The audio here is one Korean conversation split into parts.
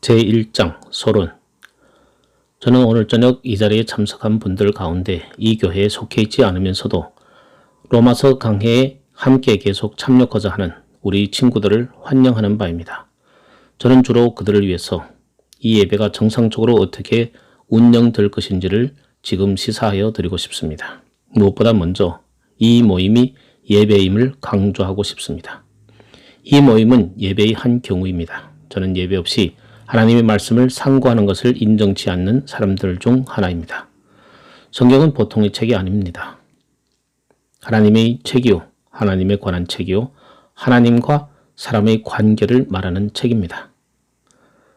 제1장 서론. 저는 오늘 저녁 이 자리에 참석한 분들 가운데 이 교회에 속해 있지 않으면서도 로마서 강해에 함께 계속 참여하고자 하는 우리 친구들을 환영하는 바입니다. 저는 주로 그들을 위해서 이 예배가 정상적으로 어떻게 운영될 것인지를 지금 시사하여 드리고 싶습니다. 무엇보다 먼저 이 모임이 예배임을 강조하고 싶습니다. 이 모임은 예배의 한 경우입니다. 저는 예배 없이 하나님의 말씀을 상고하는 것을 인정치 않는 사람들 중 하나입니다. 성경은 보통의 책이 아닙니다. 하나님의 책이요, 하나님에 관한 책이요, 하나님과 사람의 관계를 말하는 책입니다.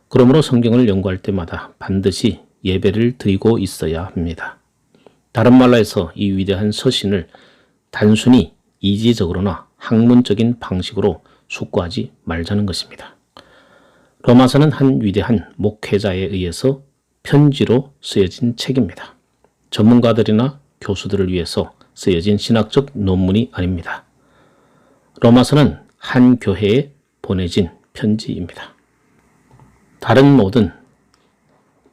그러므로 성경을 연구할 때마다 반드시 예배를 드리고 있어야 합니다. 다른 말로 해서 이 위대한 서신을 단순히 이지적으로나 학문적인 방식으로 숙고하지 말자는 것입니다. 로마서는 한 위대한 목회자에 의해서 편지로 쓰여진 책입니다. 전문가들이나 교수들을 위해서 쓰여진 신학적 논문이 아닙니다. 로마서는 한 교회에 보내진 편지입니다. 다른 모든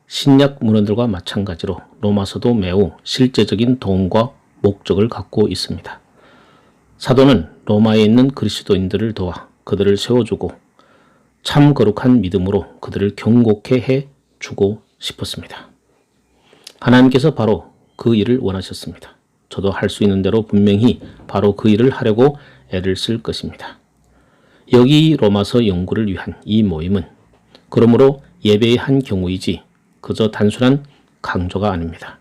신약 문헌들과 마찬가지로 로마서도 매우 실제적인 도움과 목적을 갖고 있습니다. 사도는 로마에 있는 그리스도인들을 도와 그들을 세워주고 참 거룩한 믿음으로 그들을 경고케 해주고 싶었습니다. 하나님께서 바로 그 일을 원하셨습니다. 저도 할 수 있는 대로 분명히 바로 그 일을 하려고 애를 쓸 것입니다. 여기 로마서 연구를 위한 이 모임은 그러므로 예배의 한 경우이지 그저 단순한 강조가 아닙니다.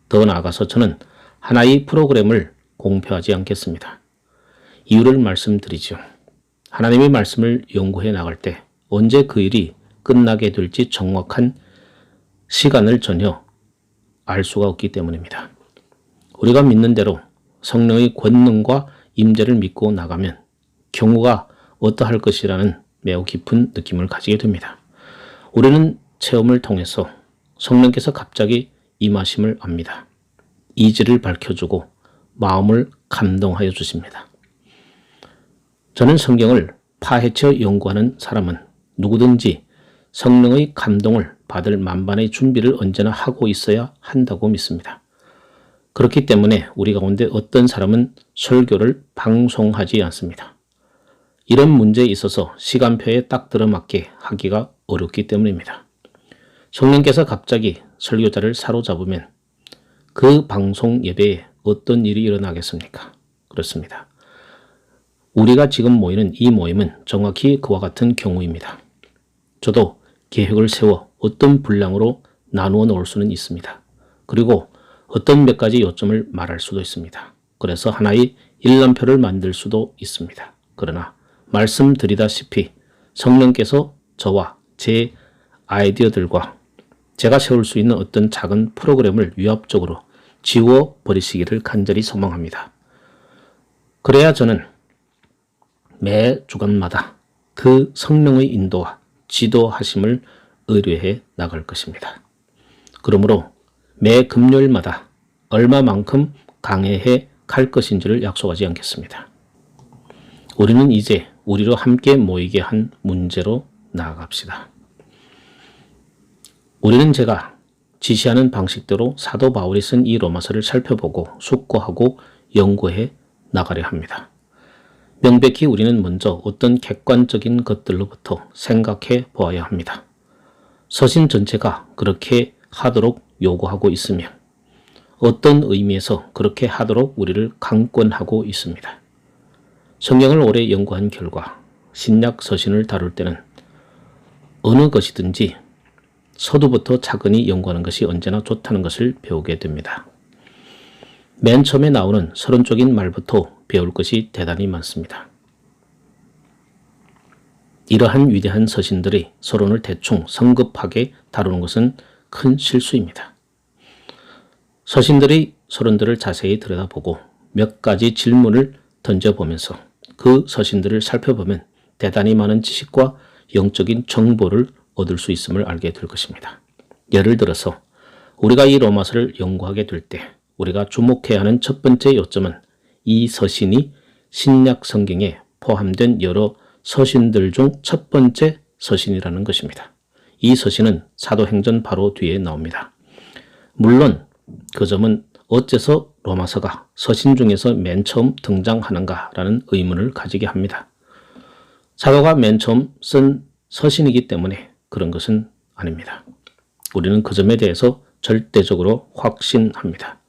더 나아가서 저는 하나의 프로그램을 공표하지 않겠습니다. 이유를 말씀드리죠. 하나님의 말씀을 연구해 나갈 때 언제 그 일이 끝나게 될지 정확한 시간을 전혀 알 수가 없기 때문입니다. 우리가 믿는 대로 성령의 권능과 임재를 믿고 나가면 경우가 어떠할 것이라는 매우 깊은 느낌을 가지게 됩니다. 우리는 체험을 통해서 성령께서 갑자기 임하심을 압니다. 이지를 밝혀주고 마음을 감동하여 주십니다. 저는 성경을 파헤쳐 연구하는 사람은 누구든지 성령의 감동을 받을 만반의 준비를 언제나 하고 있어야 한다고 믿습니다. 그렇기 때문에 우리 가운데 어떤 사람은 설교를 방송하지 않습니다. 이런 문제에 있어서 시간표에 딱 들어맞게 하기가 어렵기 때문입니다. 성령께서 갑자기 설교자를 사로잡으면 그 방송 예배에 어떤 일이 일어나겠습니까? 그렇습니다. 우리가 지금 모이는 이 모임은 정확히 그와 같은 경우입니다. 저도 계획을 세워 어떤 분량으로 나누어 놓을 수는 있습니다. 그리고 어떤 몇 가지 요점을 말할 수도 있습니다. 그래서 하나의 일람표를 만들 수도 있습니다. 그러나 말씀드리다시피 성령께서 저와 제 아이디어들과 제가 세울 수 있는 어떤 작은 프로그램을 위압적으로 지워버리시기를 간절히 소망합니다. 그래야 저는 매 주간마다 그 성령의 인도와 지도하심을 의뢰해 나갈 것입니다. 그러므로 매 금요일마다 얼마만큼 강해해 갈 것인지를 약속하지 않겠습니다. 우리는 이제 우리로 함께 모이게 한 문제로 나아갑시다. 우리는 제가 지시하는 방식대로 사도 바울이 쓴 이 로마서를 살펴보고 숙고하고 연구해 나가려 합니다. 명백히 우리는 먼저 어떤 객관적인 것들로부터 생각해 보아야 합니다. 서신 전체가 그렇게 하도록 요구하고 있으며 어떤 의미에서 그렇게 하도록 우리를 강권하고 있습니다. 성경을 오래 연구한 결과 신약 서신을 다룰 때는 어느 것이든지 서두부터 차근히 연구하는 것이 언제나 좋다는 것을 배우게 됩니다. 맨 처음에 나오는 서론적인 말부터 배울 것이 대단히 많습니다. 이러한 위대한 서신들의 서론을 대충 성급하게 다루는 것은 큰 실수입니다. 서신들의 서론들을 자세히 들여다보고 몇 가지 질문을 던져보면서 그 서신들을 살펴보면 대단히 많은 지식과 영적인 정보를 얻을 수 있음을 알게 될 것입니다. 예를 들어서 우리가 이 로마서를 연구하게 될 때 우리가 주목해야 하는 첫 번째 요점은 이 서신이 신약 성경에 포함된 여러 서신들 중 첫 번째 서신이라는 것입니다. 이 서신은 사도행전 바로 뒤에 나옵니다. 물론 그 점은 어째서 로마서가 서신 중에서 맨 처음 등장하는가라는 의문을 가지게 합니다. 사도가 맨 처음 쓴 서신이기 때문에 그런 것은 아닙니다. 우리는 그 점에 대해서 절대적으로 확신합니다.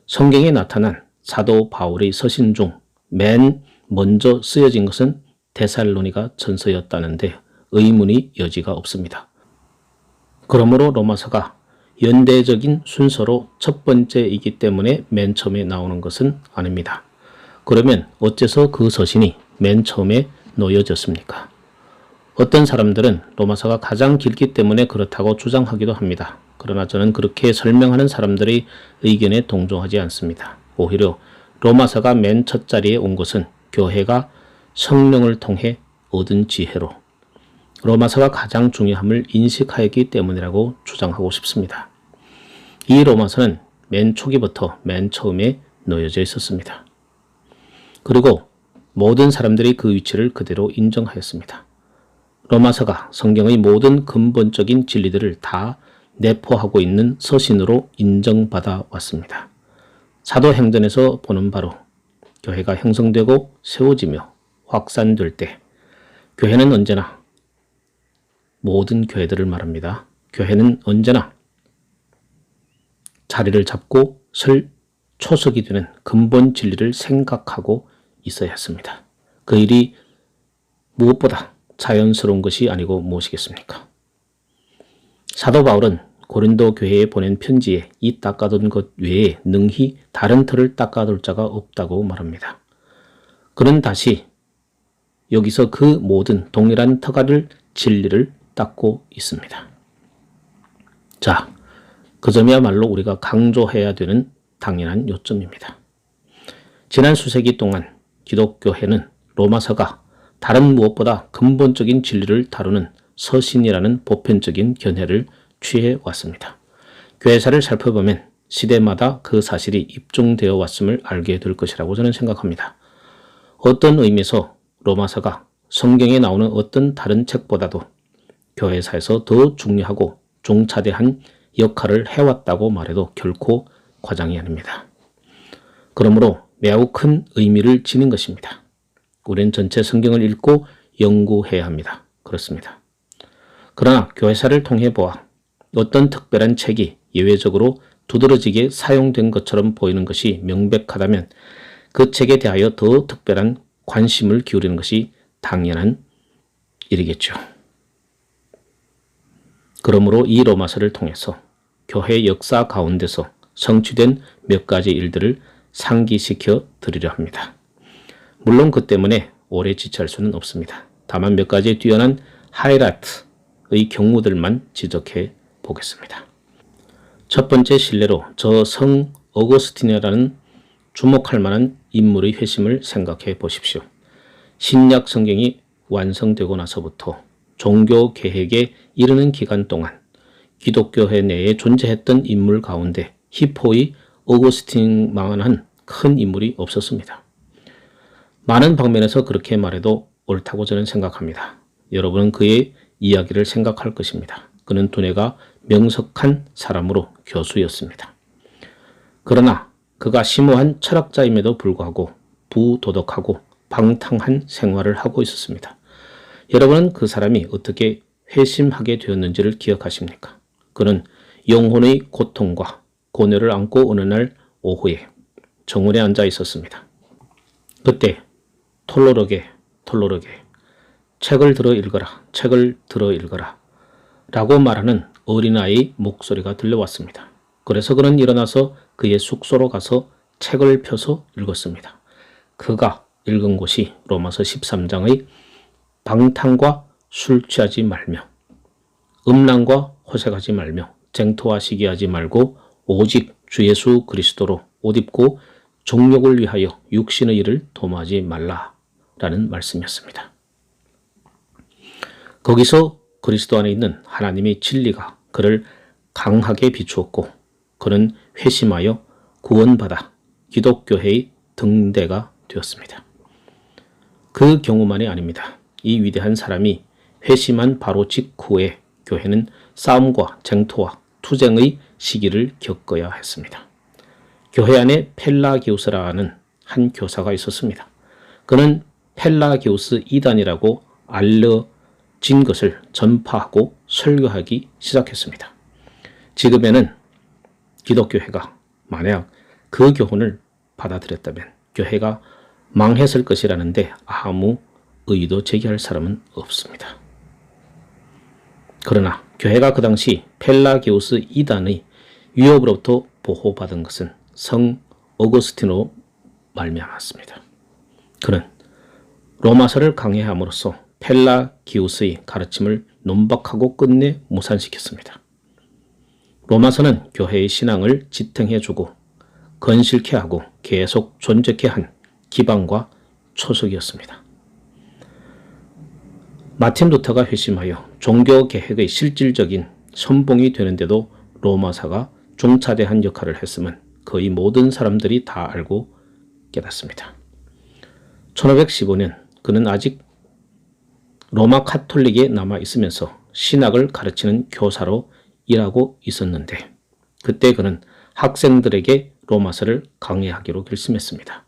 성경에 나타난 사도 바울의 서신 중 맨 먼저 쓰여진 것은 데살로니가 전서였다는데 의문이 여지가 없습니다. 그러므로 로마서가 연대적인 순서로 첫 번째이기 때문에 맨 처음에 나오는 것은 아닙니다. 그러면 어째서 그 서신이 맨 처음에 놓여졌습니까? 어떤 사람들은 로마서가 가장 길기 때문에 그렇다고 주장하기도 합니다. 그러나 저는 그렇게 설명하는 사람들의 의견에 동조하지 않습니다. 오히려 로마서가 맨 첫 자리에 온 것은 교회가 성령을 통해 얻은 지혜로 로마서가 가장 중요함을 인식하였기 때문이라고 주장하고 싶습니다. 이 로마서는 맨 초기부터 맨 처음에 놓여져 있었습니다. 그리고 모든 사람들이 그 위치를 그대로 인정하였습니다. 로마서가 성경의 모든 근본적인 진리들을 다 내포하고 있는 서신으로 인정받아 왔습니다. 사도행전에서 보는 바로 교회가 형성되고 세워지며 확산될 때 교회는 언제나 모든 교회들을 말합니다. 교회는 언제나 자리를 잡고 설 초석이 되는 근본 진리를 생각하고 있어야 했습니다. 그 일이 무엇보다 자연스러운 것이 아니고 무엇이겠습니까? 사도 바울은 고린도 교회에 보낸 편지에 이 닦아둔 것 외에 능히 다른 틀을 닦아둘 자가 없다고 말합니다. 그는 다시 여기서 그 모든 동일한 터가를 진리를 닦고 있습니다. 자, 그 점이야말로 우리가 강조해야 되는 당연한 요점입니다. 지난 수세기 동안 기독교회는 로마서가 다른 무엇보다 근본적인 진리를 다루는 서신이라는 보편적인 견해를 취해 왔습니다. 교회사를 살펴보면 시대마다 그 사실이 입증되어 왔음을 알게 될 것이라고 저는 생각합니다. 어떤 의미에서 로마서가 성경에 나오는 어떤 다른 책보다도 교회사에서 더 중요하고 중차대한 역할을 해왔다고 말해도 결코 과장이 아닙니다. 그러므로 매우 큰 의미를 지닌 것입니다. 우리는 전체 성경을 읽고 연구해야 합니다. 그렇습니다. 그러나 교회사를 통해 보아 어떤 특별한 책이 예외적으로 두드러지게 사용된 것처럼 보이는 것이 명백하다면 그 책에 대하여 더 특별한 관심을 기울이는 것이 당연한 일이겠죠. 그러므로 이 로마서를 통해서 교회 역사 가운데서 성취된 몇 가지 일들을 상기시켜 드리려 합니다. 물론 그 때문에 오래 지체할 수는 없습니다. 다만 몇 가지 뛰어난 하이라이트의 경우들만 지적해 보겠습니다. 첫 번째 실례로 저 성 어거스틴이라는 주목할 만한 인물의 회심을 생각해 보십시오. 신약 성경이 완성되고 나서부터 종교 개혁에 이르는 기간 동안 기독교회 내에 존재했던 인물 가운데 히포의 어거스틴만한 큰 인물이 없었습니다. 많은 방면에서 그렇게 말해도 옳다고 저는 생각합니다. 여러분은 그의 이야기를 생각할 것입니다. 그는 두뇌가 명석한 사람으로 교수였습니다. 그러나 그가 심오한 철학자임에도 불구하고 부도덕하고 방탕한 생활을 하고 있었습니다. 여러분은 그 사람이 어떻게 회심하게 되었는지를 기억하십니까? 그는 영혼의 고통과 고뇌를 안고 어느 날 오후에 정원에 앉아 있었습니다. 그때 톨로르게 책을 들어 읽어라 라고 말하는 어린아이의 목소리가 들려왔습니다. 그래서 그는 일어나서 그의 숙소로 가서 책을 펴서 읽었습니다. 그가 읽은 곳이 로마서 13장의 방탕과 술 취하지 말며 음란과 호색하지 말며 쟁토와 시기하지 말고 오직 주 예수 그리스도로 옷 입고 정욕을 위하여 육신의 일을 도모하지 말라라는 말씀이었습니다. 거기서 그리스도 안에 있는 하나님의 진리가 그를 강하게 비추었고 그는 회심하여 구원받아 기독교회의 등대가 되었습니다. 그 경우만이 아닙니다. 이 위대한 사람이 회심한 바로 직후에 교회는 싸움과 쟁토와 투쟁의 시기를 겪어야 했습니다. 교회 안에 펠라기우스라는 한 교사가 있었습니다. 그는 펠라기우스 이단이라고 알려진 것을 전파하고 설교하기 시작했습니다. 지금에는 기독교회가 만약 그 교훈을 받아들였다면 교회가 망했을 것이라는데 아무 의의도 제기할 사람은 없습니다. 그러나 교회가 그 당시 펠라기우스 이단의 위협으로부터 보호받은 것은 성 어거스틴으로 말미암았습니다. 그는 로마서를 강해함으로써 펠라기우스의 가르침을 논박하고 끝내 무산시켰습니다. 로마서는 교회의 신앙을 지탱해주고 건실케 하고 계속 존재케 한 기반과 초석이었습니다. 마틴 루터가 회심하여 종교개혁의 실질적인 선봉이 되는데도 로마사가 중차대한 역할을 했음은 거의 모든 사람들이 다 알고 깨닫습니다. 1515년 그는 아직 로마 카톨릭에 남아 있으면서 신학을 가르치는 교사로 일하고 있었는데 그때 그는 학생들에게 로마서를 강해하기로 결심했습니다.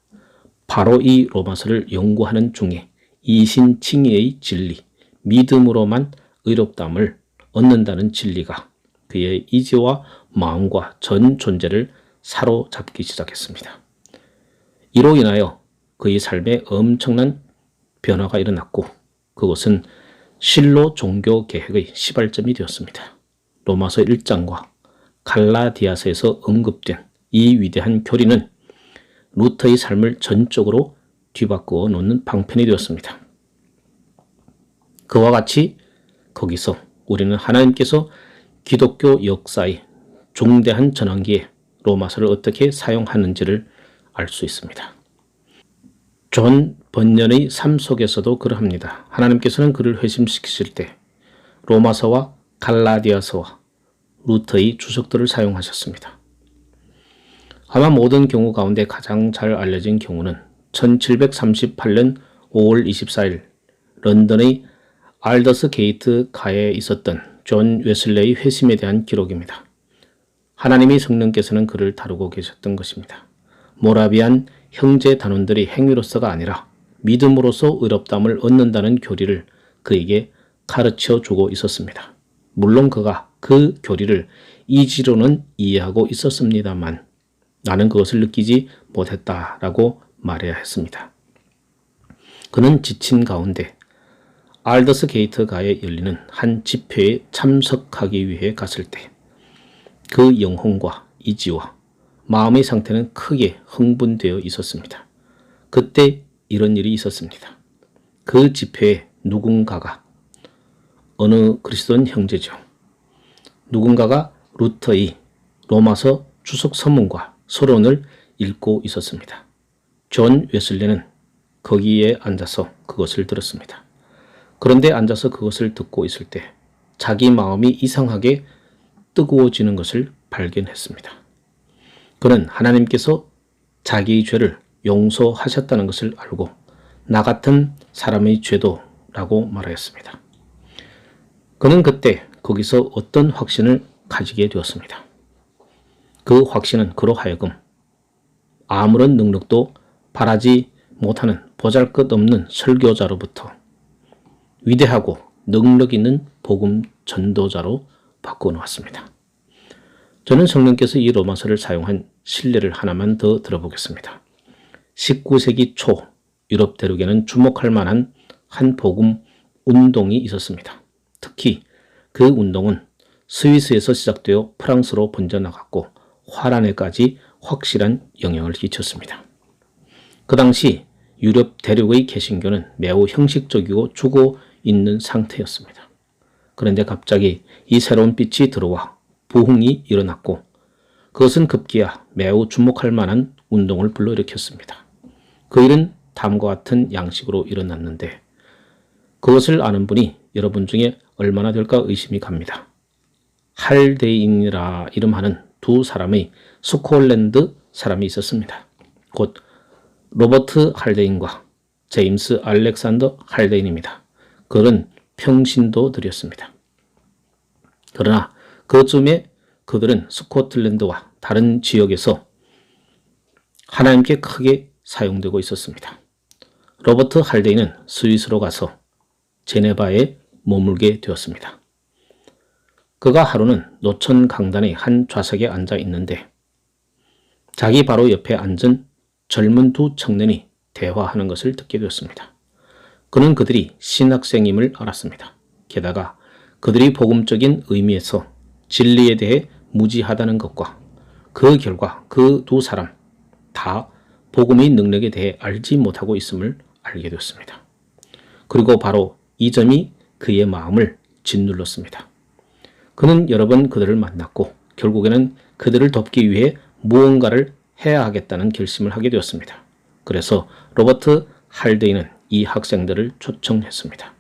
바로 이 로마서를 연구하는 중에 이신칭의의 진리, 믿음으로만 의롭다함을 얻는다는 진리가 그의 이지와 마음과 전 존재를 사로잡기 시작했습니다. 이로 인하여 그의 삶에 엄청난 변화가 일어났고 그것은 실로 종교개혁의 시발점이 되었습니다. 로마서 1장과 갈라디아서에서 언급된 이 위대한 교리는 루터의 삶을 전적으로 뒤바꾸어 놓는 방편이 되었습니다. 그와 같이 거기서 우리는 하나님께서 기독교 역사의 중대한 전환기에 로마서를 어떻게 사용하는지를 알 수 있습니다. 존 번연의 삶 속에서도 그러합니다. 하나님께서는 그를 회심시키실 때 로마서와 갈라디아서와 루터의 주석들을 사용하셨습니다. 아마 모든 경우 가운데 가장 잘 알려진 경우는 1738년 5월 24일 런던의 알더스 게이트 가에 있었던 존 웨슬레의 회심에 대한 기록입니다. 하나님의 성령께서는 그를 다루고 계셨던 것입니다. 모라비안 형제 단원들이 행위로서가 아니라 믿음으로써 의롭다함을 얻는다는 교리를 그에게 가르쳐 주고 있었습니다. 물론 그가 그 교리를 이지로는 이해하고 있었습니다만 나는 그것을 느끼지 못했다라고 말해야 했습니다. 그는 지친 가운데 알더스 게이트 가에 열리는 한 집회에 참석하기 위해 갔을 때 그 영혼과 이지와 마음의 상태는 크게 흥분되어 있었습니다. 그때 이런 일이 있었습니다. 그 집회에 누군가가 어느 그리스도인 형제죠. 누군가가 루터의 로마서 주석 서문과 서론을 읽고 있었습니다. 존 웨슬리는 거기에 앉아서 그것을 들었습니다. 그런데 앉아서 그것을 듣고 있을 때 자기 마음이 이상하게 뜨거워지는 것을 발견했습니다. 그는 하나님께서 자기의 죄를 용서하셨다는 것을 알고 나 같은 사람의 죄도 라고 말하였습니다. 그는 그때 거기서 어떤 확신을 가지게 되었습니다. 그 확신은 그로 하여금 아무런 능력도 바라지 못하는 보잘것없는 설교자로부터 위대하고 능력 있는 복음 전도자로 바꿔놓았습니다. 저는 성령께서 이 로마서를 사용한 신뢰를 하나만 더 들어보겠습니다. 19세기 초 유럽 대륙에는 주목할 만한 한 복음 운동이 있었습니다. 특히 그 운동은 스위스에서 시작되어 프랑스로 번져나갔고 화란에까지 확실한 영향을 끼쳤습니다. 그 당시 유럽 대륙의 개신교는 매우 형식적이고 죽어 있는 상태였습니다. 그런데 갑자기 이 새로운 빛이 들어와 부흥이 일어났고 그것은 급기야 매우 주목할 만한 운동을 불러일으켰습니다. 그 일은 다음과 같은 양식으로 일어났는데 그것을 아는 분이 여러분 중에 얼마나 될까 의심이 갑니다. 할데인이라 이름하는 두 사람의 스콜랜드 사람이 있었습니다. 곧 로버트 할데인과 제임스 알렉산더 할데인입니다. 그들은 평신도들이었습니다. 그러나 그쯤에 그들은 스코틀랜드와 다른 지역에서 하나님께 크게 사용되고 있었습니다. 로버트 할데이는 스위스로 가서 제네바에 머물게 되었습니다. 그가 하루는 노천 강단의 한 좌석에 앉아 있는데 자기 바로 옆에 앉은 젊은 두 청년이 대화하는 것을 듣게 되었습니다. 그는 그들이 신학생임을 알았습니다. 게다가 그들이 복음적인 의미에서 진리에 대해 무지하다는 것과 그 결과 그 두 사람 다 복음의 능력에 대해 알지 못하고 있음을 알게 되었습니다. 그리고 바로 이 점이 그의 마음을 짓눌렀습니다. 그는 여러 번 그들을 만났고 결국에는 그들을 돕기 위해 무언가를 해야 하겠다는 결심을 하게 되었습니다. 그래서 로버트 할데이는 이 학생들을 초청했습니다.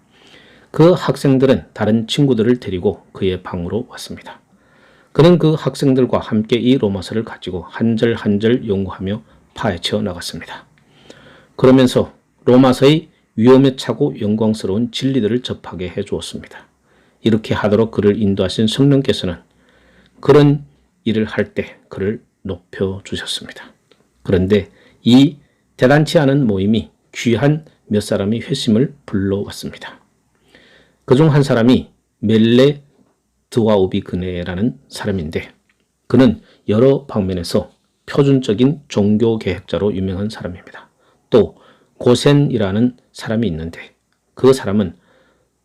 그 학생들은 다른 친구들을 데리고 그의 방으로 왔습니다. 그는 그 학생들과 함께 이 로마서를 가지고 한 절 한 절 연구하며 파헤쳐 나갔습니다. 그러면서 로마서의 위험에 차고 영광스러운 진리들을 접하게 해주었습니다. 이렇게 하도록 그를 인도하신 성령께서는 그런 일을 할 때 그를 높여주셨습니다. 그런데 이 대단치 않은 모임이 귀한 몇 사람의 회심을 불러왔습니다. 그중 한 사람이 멜레 드와우비그네라는 사람인데 그는 여러 방면에서 표준적인 종교 계획자로 유명한 사람입니다. 또 고센이라는 사람이 있는데 그 사람은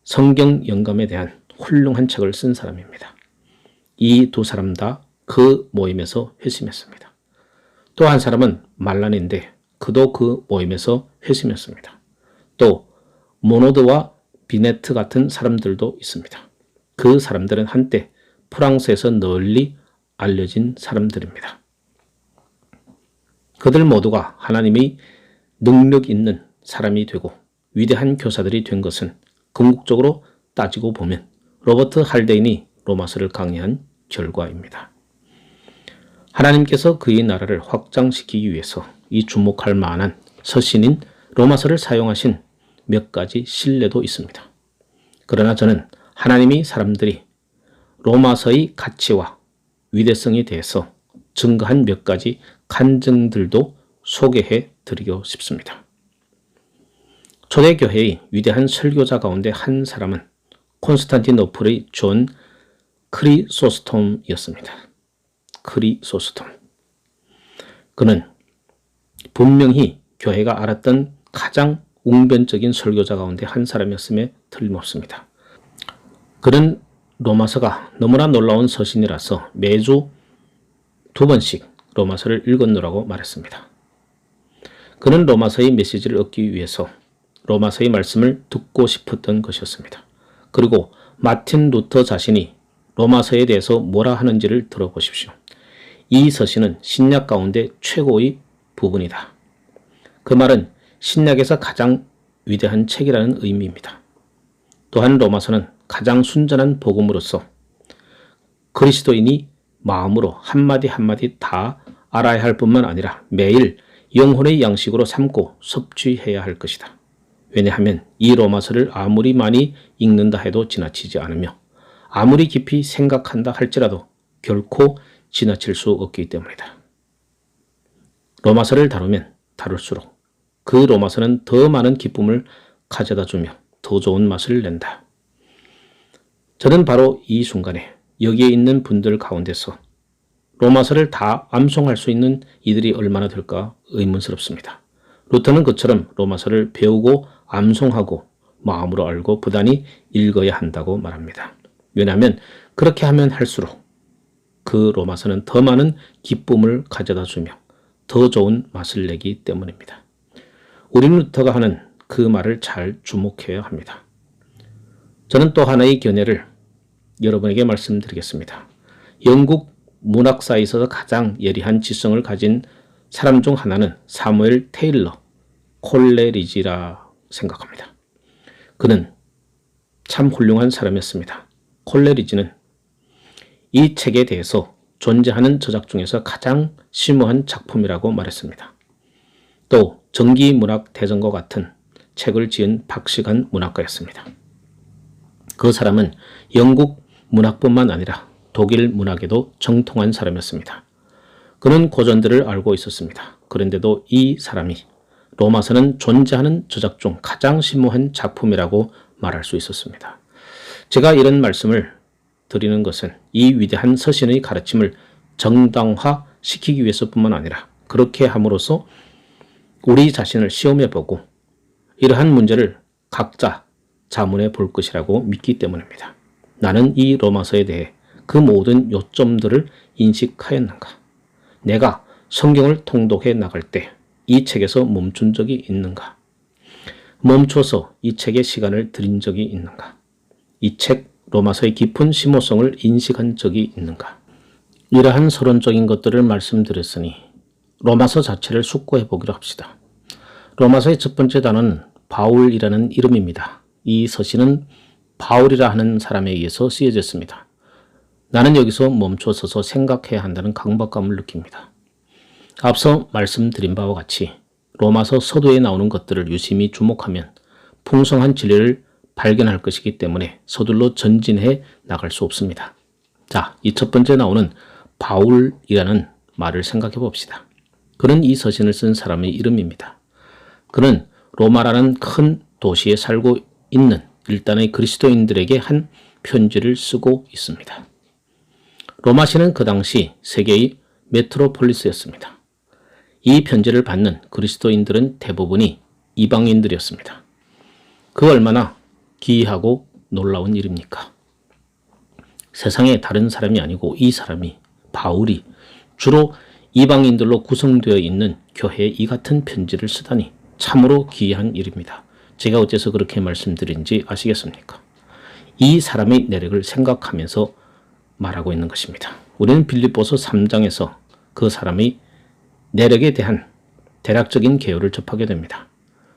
성경 영감에 대한 훌륭한 책을 쓴 사람입니다. 이 두 사람 다 그 모임에서 회심했습니다. 또 한 사람은 말란인데 그도 그 모임에서 회심했습니다. 또 모노드와 비네트 같은 사람들도 있습니다. 그 사람들은 한때 프랑스에서 널리 알려진 사람들입니다. 그들 모두가 하나님의 능력 있는 사람이 되고 위대한 교사들이 된 것은 궁극적으로 따지고 보면 로버트 할데인이 로마서를 강의한 결과입니다. 하나님께서 그의 나라를 확장시키기 위해서 이 주목할 만한 서신인 로마서를 사용하신 몇 가지 신뢰도 있습니다. 그러나 저는 하나님이 사람들이 로마서의 가치와 위대성에 대해서 증거한 몇 가지 간증들도 소개해 드리고 싶습니다. 초대교회의 위대한 설교자 가운데 한 사람은 콘스탄티노플의 존 크리소스톰이었습니다. 크리소스톰. 그는 분명히 교회가 알았던 가장 웅변적인 설교자 가운데 한 사람이었음에 틀림없습니다. 그는 로마서가 너무나 놀라운 서신이라서 매주 2번씩 로마서를 읽었노라고 말했습니다. 그는 로마서의 메시지를 얻기 위해서 로마서의 말씀을 듣고 싶었던 것이었습니다. 그리고 마틴 루터 자신이 로마서에 대해서 뭐라 하는지를 들어보십시오. 이 서신은 신약 가운데 최고의 부분이다. 그 말은 신약에서 가장 위대한 책이라는 의미입니다. 또한 로마서는 가장 순전한 복음으로서 그리스도인이 마음으로 한마디 한마디 다 알아야 할 뿐만 아니라 매일 영혼의 양식으로 삼고 섭취해야 할 것이다. 왜냐하면 이 로마서를 아무리 많이 읽는다 해도 지나치지 않으며 아무리 깊이 생각한다 할지라도 결코 지나칠 수 없기 때문이다. 로마서를 다루면 다룰수록 그 로마서는 더 많은 기쁨을 가져다 주며 더 좋은 맛을 낸다. 저는 바로 이 순간에 여기에 있는 분들 가운데서 로마서를 다 암송할 수 있는 이들이 얼마나 될까 의문스럽습니다. 루터는 그처럼 로마서를 배우고 암송하고 마음으로 알고 부단히 읽어야 한다고 말합니다. 왜냐하면 그렇게 하면 할수록 그 로마서는 더 많은 기쁨을 가져다 주며 더 좋은 맛을 내기 때문입니다. 우리 루터가 하는 그 말을 잘 주목해야 합니다. 저는 또 하나의 견해를 여러분에게 말씀드리겠습니다. 영국 문학사에 있어서 가장 예리한 지성을 가진 사람 중 하나는 사무엘 테일러 콜레리지라 생각합니다. 그는 참 훌륭한 사람이었습니다. 콜레리지는 이 책에 대해서 존재하는 저작 중에서 가장 심오한 작품이라고 말했습니다. 또 전기문학 대전과 같은 책을 지은 박식한 문학가였습니다. 그 사람은 영국 문학뿐만 아니라 독일 문학에도 정통한 사람이었습니다. 그는 고전들을 알고 있었습니다. 그런데도 이 사람이 로마서는 존재하는 저작 중 가장 심오한 작품이라고 말할 수 있었습니다. 제가 이런 말씀을 드리는 것은 이 위대한 서신의 가르침을 정당화시키기 위해서뿐만 아니라 그렇게 함으로써 우리 자신을 시험해보고 이러한 문제를 각자 자문해 볼 것이라고 믿기 때문입니다. 나는 이 로마서에 대해 그 모든 요점들을 인식하였는가? 내가 성경을 통독해 나갈 때 이 책에서 멈춘 적이 있는가? 멈춰서 이 책에 시간을 들인 적이 있는가? 이 책 로마서의 깊은 심오성을 인식한 적이 있는가? 이러한 서론적인 것들을 말씀드렸으니 로마서 자체를 숙고해 보기로 합시다. 로마서의 첫 번째 단어는 바울이라는 이름입니다. 이 서신은 바울이라 하는 사람에 의해서 쓰여졌습니다. 나는 여기서 멈춰서서 생각해야 한다는 강박감을 느낍니다. 앞서 말씀드린 바와 같이 로마서 서두에 나오는 것들을 유심히 주목하면 풍성한 진리를 발견할 것이기 때문에 서둘러 전진해 나갈 수 없습니다. 자, 이 첫 번째 나오는 바울이라는 말을 생각해 봅시다. 그는 이 서신을 쓴 사람의 이름입니다. 그는 로마라는 큰 도시에 살고 있는 일단의 그리스도인들에게 한 편지를 쓰고 있습니다. 로마시는 그 당시 세계의 메트로폴리스였습니다. 이 편지를 받는 그리스도인들은 대부분이 이방인들이었습니다. 그 얼마나 기이하고 놀라운 일입니까? 세상에 다른 사람이 아니고 이 사람이 바울이 주로 이방인들로 구성되어 있는 교회에 이 같은 편지를 쓰다니 참으로 기이한 일입니다. 제가 어째서 그렇게 말씀드린지 아시겠습니까? 이 사람의 내력을 생각하면서 말하고 있는 것입니다. 우리는 빌립보서 3장에서 그 사람의 내력에 대한 대략적인 개요를 접하게 됩니다.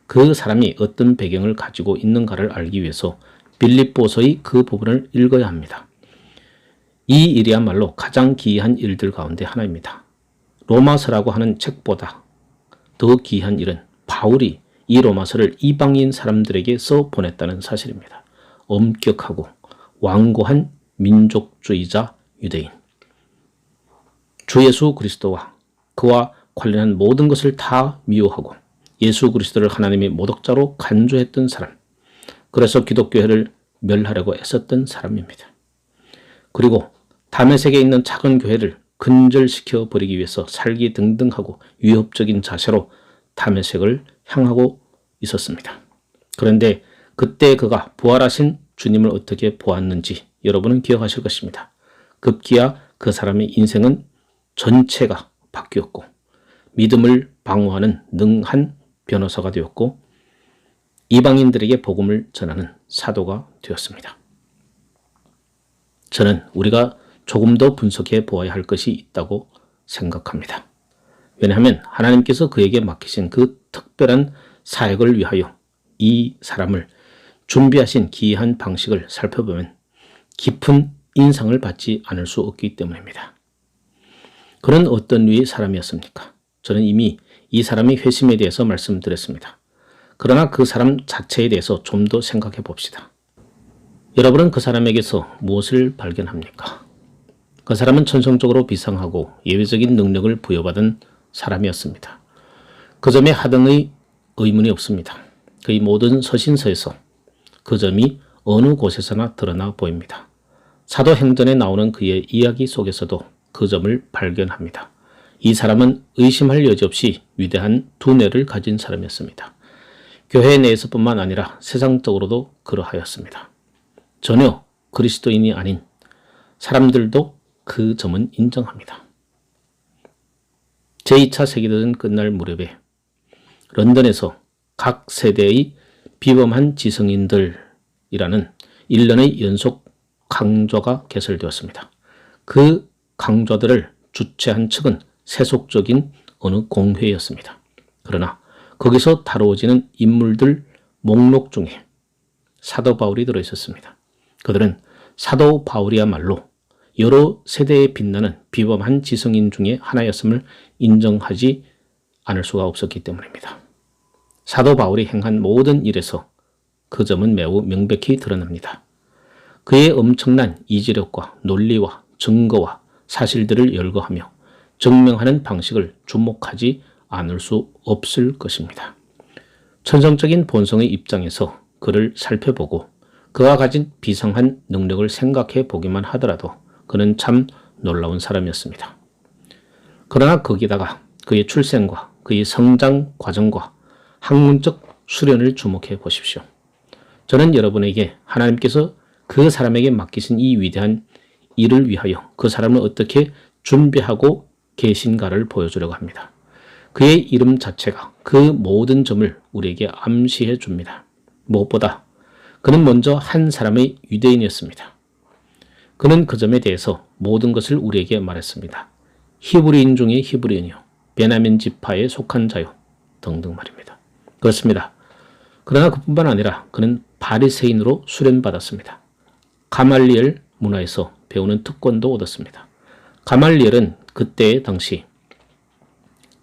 그 사람이 어떤 배경을 가지고 있는가를 알기 위해서 빌립보서의 그 부분을 읽어야 합니다. 이 일이야말로 가장 기이한 일들 가운데 하나입니다. 로마서라고 하는 책보다 더 기이한 일은 바울이 이 로마서를 이방인 사람들에게 써 보냈다는 사실입니다. 엄격하고 완고한 민족주의자 유대인. 주 예수 그리스도와 그와 관련한 모든 것을 다 미워하고 예수 그리스도를 하나님의 모독자로 간주했던 사람. 그래서 기독교회를 멸하려고 애썼던 사람입니다. 그리고 다메섹에 있는 작은 교회를 근절시켜 버리기 위해서 살기등등하고 위협적인 자세로 다메섹을 향하고 있었습니다. 그런데 그때 그가 부활하신 주님을 어떻게 보았는지 여러분은 기억하실 것입니다. 급기야 그 사람의 인생은 전체가 바뀌었고 믿음을 방어하는 능한 변호사가 되었고 이방인들에게 복음을 전하는 사도가 되었습니다. 저는 우리가 조금 더 분석해 보아야 할 것이 있다고 생각합니다. 왜냐하면 하나님께서 그에게 맡기신 그 특별한 사역을 위하여 이 사람을 준비하신 기이한 방식을 살펴보면 깊은 인상을 받지 않을 수 없기 때문입니다. 그는 어떤 류의 사람이었습니까? 저는 이미 이 사람의 회심에 대해서 말씀드렸습니다. 그러나 그 사람 자체에 대해서 좀 더 생각해 봅시다. 여러분은 그 사람에게서 무엇을 발견합니까? 그 사람은 천성적으로 비상하고 예외적인 능력을 부여받은 사람이었습니다. 그 점에 하등의 의문이 없습니다. 그의 모든 서신서에서 그 점이 어느 곳에서나 드러나 보입니다. 사도행전에 나오는 그의 이야기 속에서도 그 점을 발견합니다. 이 사람은 의심할 여지 없이 위대한 두뇌를 가진 사람이었습니다. 교회 내에서뿐만 아니라 세상적으로도 그러하였습니다. 전혀 그리스도인이 아닌 사람들도 그 점은 인정합니다. 제2차 세계대전 끝날 무렵에 런던에서 각 세대의 비범한 지성인들이라는 1년의 연속 강좌가 개설되었습니다. 그 강좌들을 주최한 측은 세속적인 어느 공회였습니다. 그러나 거기서 다루어지는 인물들 목록 중에 사도 바울이 들어있었습니다. 그들은 사도 바울이야말로 여러 세대에 빛나는 비범한 지성인 중에 하나였음을 인정하지 않을 수가 없었기 때문입니다. 사도 바울이 행한 모든 일에서 그 점은 매우 명백히 드러납니다. 그의 엄청난 이지력과 논리와 증거와 사실들을 열거하며 증명하는 방식을 주목하지 않을 수 없을 것입니다. 천성적인 본성의 입장에서 그를 살펴보고 그가 가진 비상한 능력을 생각해 보기만 하더라도 그는 참 놀라운 사람이었습니다. 그러나 거기다가 그의 출생과 그의 성장 과정과 학문적 수련을 주목해 보십시오. 저는 여러분에게 하나님께서 그 사람에게 맡기신 이 위대한 일을 위하여 그 사람을 어떻게 준비하고 계신가를 보여주려고 합니다. 그의 이름 자체가 그 모든 점을 우리에게 암시해 줍니다. 무엇보다 그는 먼저 한 사람의 유대인이었습니다. 그는 그 점에 대해서 모든 것을 우리에게 말했습니다. 히브리인 중에 히브리인이요, 베냐민 지파에 속한 자요 등등 말입니다. 그렇습니다. 그러나 그뿐만 아니라 그는 바리새인으로 수련받았습니다. 가말리엘 문화에서 배우는 특권도 얻었습니다. 가말리엘은 그때 당시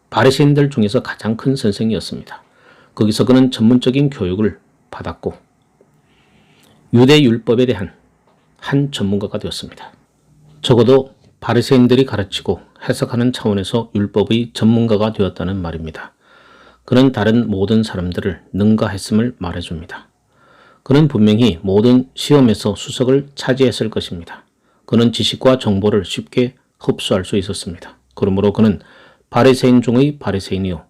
바리새인들 중에서 가장 큰 선생이었습니다. 거기서 그는 전문적인 교육을 받았고 유대 율법에 대한 한 전문가가 되었습니다. 적어도 바리새인들이 가르치고 해석하는 차원에서 율법의 전문가가 되었다는 말입니다. 그는 다른 모든 사람들을 능가했음을 말해줍니다. 그는 분명히 모든 시험에서 수석을 차지했을 것입니다. 그는 지식과 정보를 쉽게 흡수할 수 있었습니다. 그러므로 그는 바리새인 중의 바리새인이요,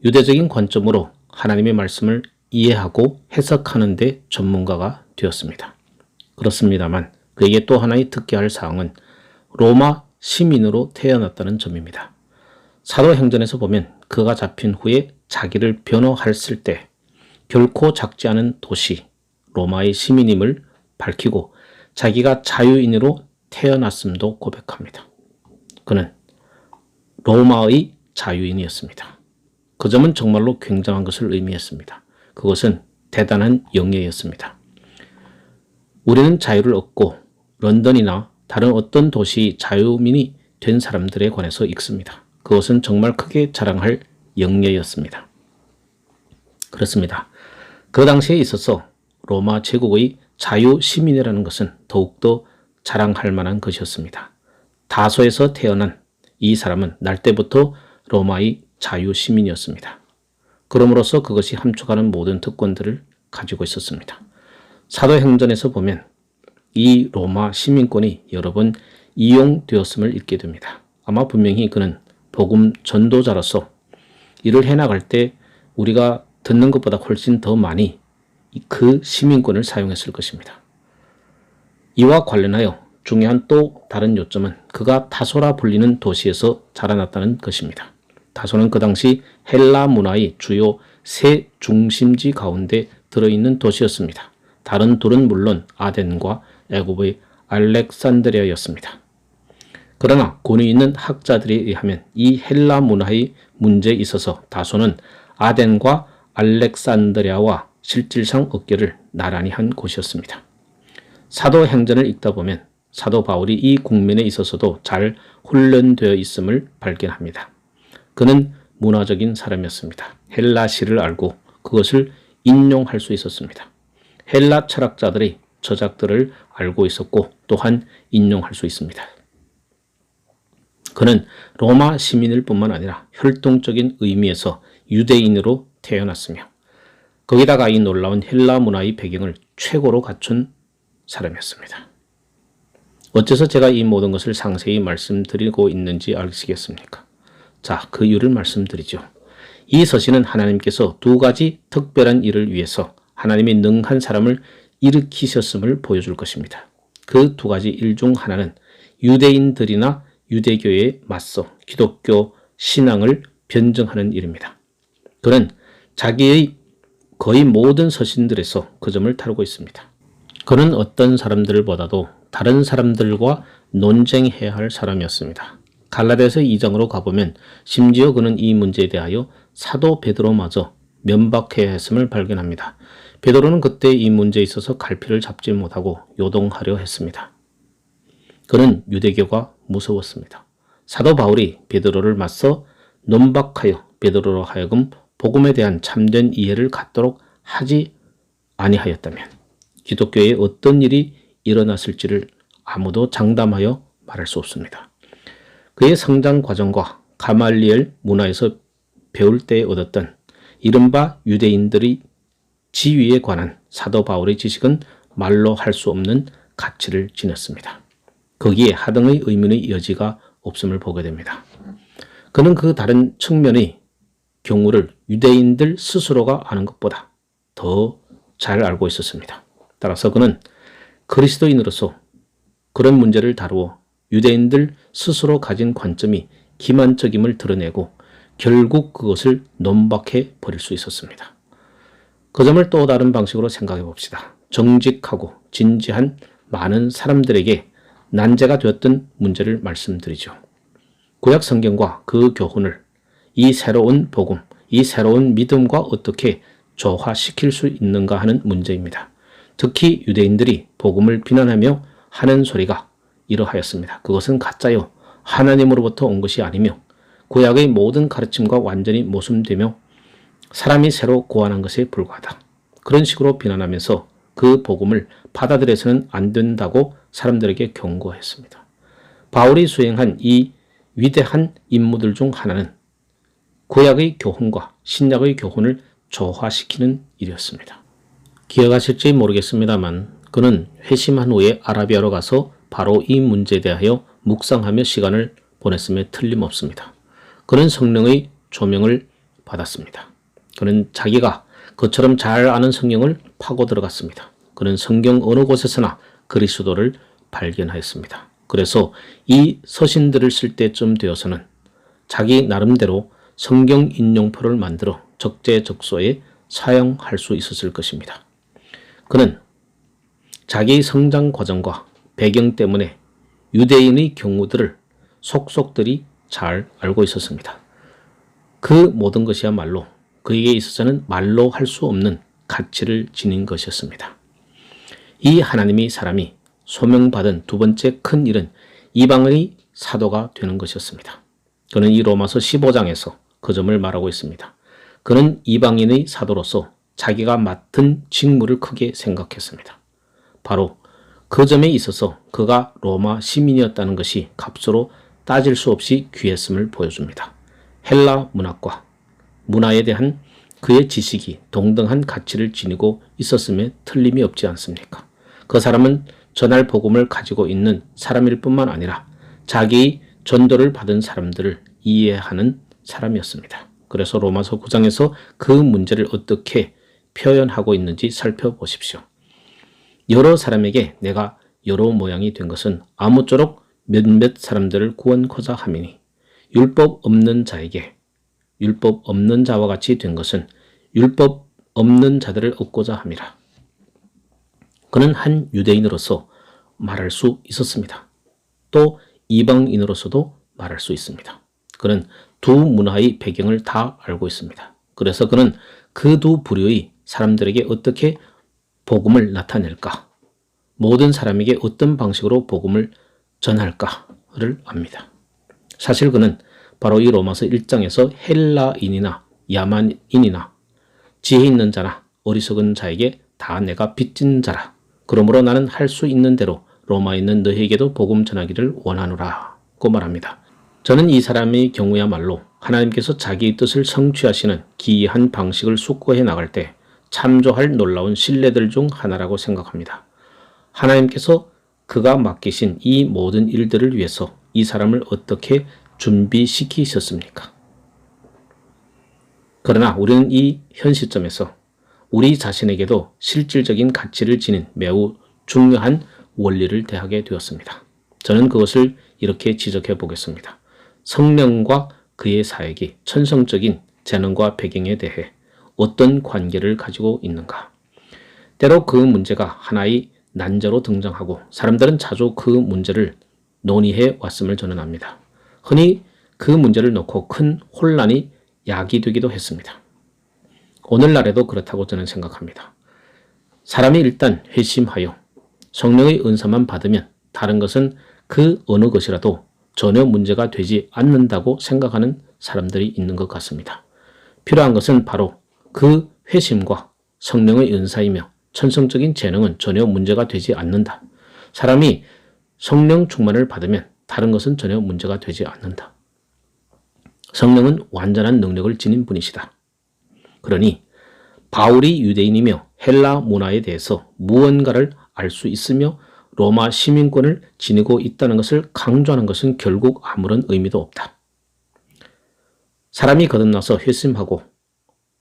유대적인 관점으로 하나님의 말씀을 이해하고 해석하는 데 전문가가 되었습니다. 그렇습니다만 그에게 또 하나의 특기할 사항은 로마 시민으로 태어났다는 점입니다. 사도행전에서 보면 그가 잡힌 후에 자기를 변호했을 때 결코 작지 않은 도시 로마의 시민임을 밝히고 자기가 자유인으로 태어났음도 고백합니다. 그는 로마의 자유인이었습니다. 그 점은 정말로 굉장한 것을 의미했습니다. 그것은 대단한 영예였습니다. 우리는 자유를 얻고 런던이나 다른 어떤 도시 자유민이 된 사람들에 관해서 읽습니다. 그것은 정말 크게 자랑할 영예였습니다. 그렇습니다. 그 당시에 있어서 로마 제국의 자유 시민이라는 것은 더욱더 자랑할 만한 것이었습니다. 다소에서 태어난 이 사람은 날 때부터 로마의 자유 시민이었습니다. 그럼으로써 그것이 함축하는 모든 특권들을 가지고 있었습니다. 사도행전에서 보면 이 로마 시민권이 여러 번 이용되었음을 읽게 됩니다. 아마 분명히 그는 복음 전도자로서 일을 해나갈 때 우리가 듣는 것보다 훨씬 더 많이 그 시민권을 사용했을 것입니다. 이와 관련하여 중요한 또 다른 요점은 그가 다소라 불리는 도시에서 자라났다는 것입니다. 다소는 그 당시 헬라 문화의 주요 세 중심지 가운데 들어있는 도시였습니다. 다른 둘은 물론 아덴과 애굽의 알렉산드리아였습니다. 그러나 권위 있는 학자들에 의하면 이 헬라 문화의 문제에 있어서 다소는 아덴과 알렉산드리아와 실질상 어깨를 나란히 한 곳이었습니다. 사도행전을 읽다 보면 사도 바울이 이 국면에 있어서도 잘 훈련되어 있음을 발견합니다. 그는 문화적인 사람이었습니다. 헬라시를 알고 그것을 인용할 수 있었습니다. 헬라 철학자들의 저작들을 알고 있었고 또한 인용할 수 있습니다. 그는 로마 시민일 뿐만 아니라 혈통적인 의미에서 유대인으로 태어났으며 거기다가 이 놀라운 헬라 문화의 배경을 최고로 갖춘 사람이었습니다. 어째서 제가 이 모든 것을 상세히 말씀드리고 있는지 아시겠습니까? 자, 그 이유를 말씀드리죠. 이 서신은 하나님께서 두 가지 특별한 일을 위해서 하나님이 능한 사람을 일으키셨음을 보여줄 것입니다. 그 두 가지 일 중 하나는 유대인들이나 유대교에 맞서 기독교 신앙을 변증하는 일입니다. 그는 자기의 거의 모든 서신들에서 그 점을 다루고 있습니다. 그는 어떤 사람들보다도 다른 사람들과 논쟁해야 할 사람이었습니다. 갈라디아서 2장으로 가보면 심지어 그는 이 문제에 대하여 사도 베드로마저 면박해야 했음을 발견합니다. 베드로는 그때 이 문제에 있어서 갈피를 잡지 못하고 요동하려 했습니다. 그는 유대교가 무서웠습니다. 사도 바울이 베드로를 맞서 논박하여 베드로로 하여금 복음에 대한 참된 이해를 갖도록 하지 아니하였다면 기독교에 어떤 일이 일어났을지를 아무도 장담하여 말할 수 없습니다. 그의 성장 과정과 가말리엘 문화에서 배울 때 얻었던 이른바 유대인들의 지위에 관한 사도 바울의 지식은 말로 할 수 없는 가치를 지녔습니다. 거기에 하등의 의문의 여지가 없음을 보게 됩니다. 그는 그 다른 측면의 경우를 유대인들 스스로가 아는 것보다 더 잘 알고 있었습니다. 따라서 그는 그리스도인으로서 그런 문제를 다루어 유대인들 스스로 가진 관점이 기만적임을 드러내고 결국 그것을 논박해 버릴 수 있었습니다. 그 점을 또 다른 방식으로 생각해 봅시다. 정직하고 진지한 많은 사람들에게 난제가 되었던 문제를 말씀드리죠. 구약 성경과 그 교훈을 이 새로운 복음, 이 새로운 믿음과 어떻게 조화시킬 수 있는가 하는 문제입니다. 특히 유대인들이 복음을 비난하며 하는 소리가 이러하였습니다. 그것은 가짜요, 하나님으로부터 온 것이 아니며 구약의 모든 가르침과 완전히 모순되며 사람이 새로 고안한 것에 불과하다. 그런 식으로 비난하면서 그 복음을 받아들여서는 안 된다고 사람들에게 경고했습니다. 바울이 수행한 이 위대한 임무들 중 하나는 구약의 교훈과 신약의 교훈을 조화시키는 일이었습니다. 기억하실지 모르겠습니다만 그는 회심한 후에 아라비아로 가서 바로 이 문제에 대하여 묵상하며 시간을 보냈음에 틀림없습니다. 그는 성령의 조명을 받았습니다. 그는 자기가 그처럼 잘 아는 성경을 파고 들어갔습니다. 그는 성경 어느 곳에서나 그리스도를 발견하였습니다. 그래서 이 서신들을 쓸 때쯤 되어서는 자기 나름대로 성경 인용표를 만들어 적재적소에 사용할 수 있었을 것입니다. 그는 자기의 성장 과정과 배경 때문에 유대인의 경우들을 속속들이 잘 알고 있었습니다. 그 모든 것이야말로 그에게 있어서는 말로 할 수 없는 가치를 지닌 것이었습니다. 이 하나님의 사람이 소명받은 두 번째 큰 일은 이방의 사도가 되는 것이었습니다. 그는 이 로마서 15장에서 그 점을 말하고 있습니다. 그는 이방인의 사도로서 자기가 맡은 직무를 크게 생각했습니다. 바로 그 점에 있어서 그가 로마 시민이었다는 것이 값으로 따질 수 없이 귀했음을 보여줍니다. 헬라 문학과 문화에 대한 그의 지식이 동등한 가치를 지니고 있었음에 틀림이 없지 않습니까? 그 사람은 전할 복음을 가지고 있는 사람일 뿐만 아니라 자기의 전도를 받은 사람들을 이해하는 사람이었습니다. 그래서 로마서 9장에서 그 문제를 어떻게 표현하고 있는지 살펴보십시오. 여러 사람에게 내가 여러 모양이 된 것은 아무쪼록 몇몇 사람들을 구원코자 함이니 율법 없는 자에게 율법 없는 자와 같이 된 것은 율법 없는 자들을 얻고자 함이라. 그는 한 유대인으로서 말할 수 있었습니다. 또 이방인으로서도 말할 수 있습니다. 그는 두 문화의 배경을 다 알고 있습니다. 그래서 그는 그 두 부류의 사람들에게 어떻게 복음을 나타낼까, 모든 사람에게 어떤 방식으로 복음을 전할까를 압니다. 사실 그는 바로 이 로마서 1장에서 헬라인이나 야만인이나 지혜 있는 자나 어리석은 자에게 다 내가 빚진 자라. 그러므로 나는 할 수 있는 대로 로마에 있는 너희에게도 복음 전하기를 원하노라고 말합니다. 저는 이 사람의 경우야말로 하나님께서 자기의 뜻을 성취하시는 기이한 방식을 숙고해 나갈 때 참조할 놀라운 신뢰들 중 하나라고 생각합니다. 하나님께서 그가 맡기신 이 모든 일들을 위해서 이 사람을 어떻게 준비시키셨습니까? 그러나 우리는 이 현 시점에서 우리 자신에게도 실질적인 가치를 지닌 매우 중요한 원리를 대하게 되었습니다. 저는 그것을 이렇게 지적해 보겠습니다. 성령과 그의 사역이 천성적인 재능과 배경에 대해 어떤 관계를 가지고 있는가? 때로 그 문제가 하나의 난제로 등장하고 사람들은 자주 그 문제를 논의해 왔음을 저는 압니다. 흔히 그 문제를 놓고 큰 혼란이 야기되기도 했습니다. 오늘날에도 그렇다고 저는 생각합니다. 사람이 일단 회심하여 성령의 은사만 받으면 다른 것은 그 어느 것이라도 전혀 문제가 되지 않는다고 생각하는 사람들이 있는 것 같습니다. 필요한 것은 바로 그 회심과 성령의 은사이며 천성적인 재능은 전혀 문제가 되지 않는다. 사람이 성령 충만을 받으면 다른 것은 전혀 문제가 되지 않는다. 성령은 완전한 능력을 지닌 분이시다. 그러니 바울이 유대인이며 헬라 문화에 대해서 무언가를 알 수 있으며 로마 시민권을 지니고 있다는 것을 강조하는 것은 결국 아무런 의미도 없다. 사람이 거듭나서 회심하고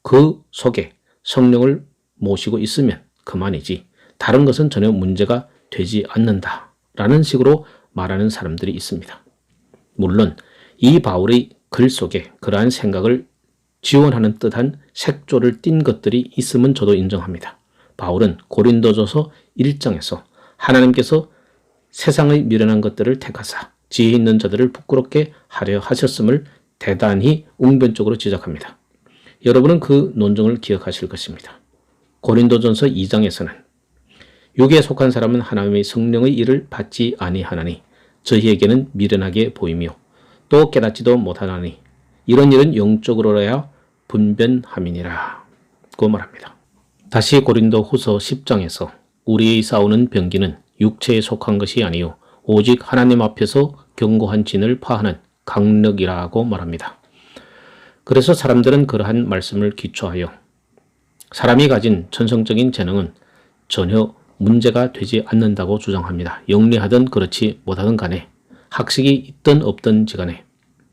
그 속에 성령을 모시고 있으면 그만이지 다른 것은 전혀 문제가 되지 않는다라는 식으로 말하는 사람들이 있습니다. 물론 이 바울의 글 속에 그러한 생각을 지원하는 듯한 색조를 띤 것들이 있음은 저도 인정합니다. 바울은 고린도전서 1장에서 하나님께서 세상의 미련한 것들을 택하사 지혜 있는 자들을 부끄럽게 하려 하셨음을 대단히 웅변적으로 지적합니다. 여러분은 그 논증을 기억하실 것입니다. 고린도전서 2장에서는 육에 속한 사람은 하나님의 성령의 일을 받지 아니하나니 저희에게는 미련하게 보이며 또 깨닫지도 못하나니 이런 일은 영적으로야 분변함이니라 고 말합니다. 다시 고린도 후서 10장에서 우리의 싸우는 병기는 육체에 속한 것이 아니요 오직 하나님 앞에서 견고한 진을 파하는 강력이라고 말합니다. 그래서 사람들은 그러한 말씀을 기초하여 사람이 가진 천성적인 재능은 전혀 문제가 되지 않는다고 주장합니다. 영리하든 그렇지 못하든 간에 학식이 있든 없든지 간에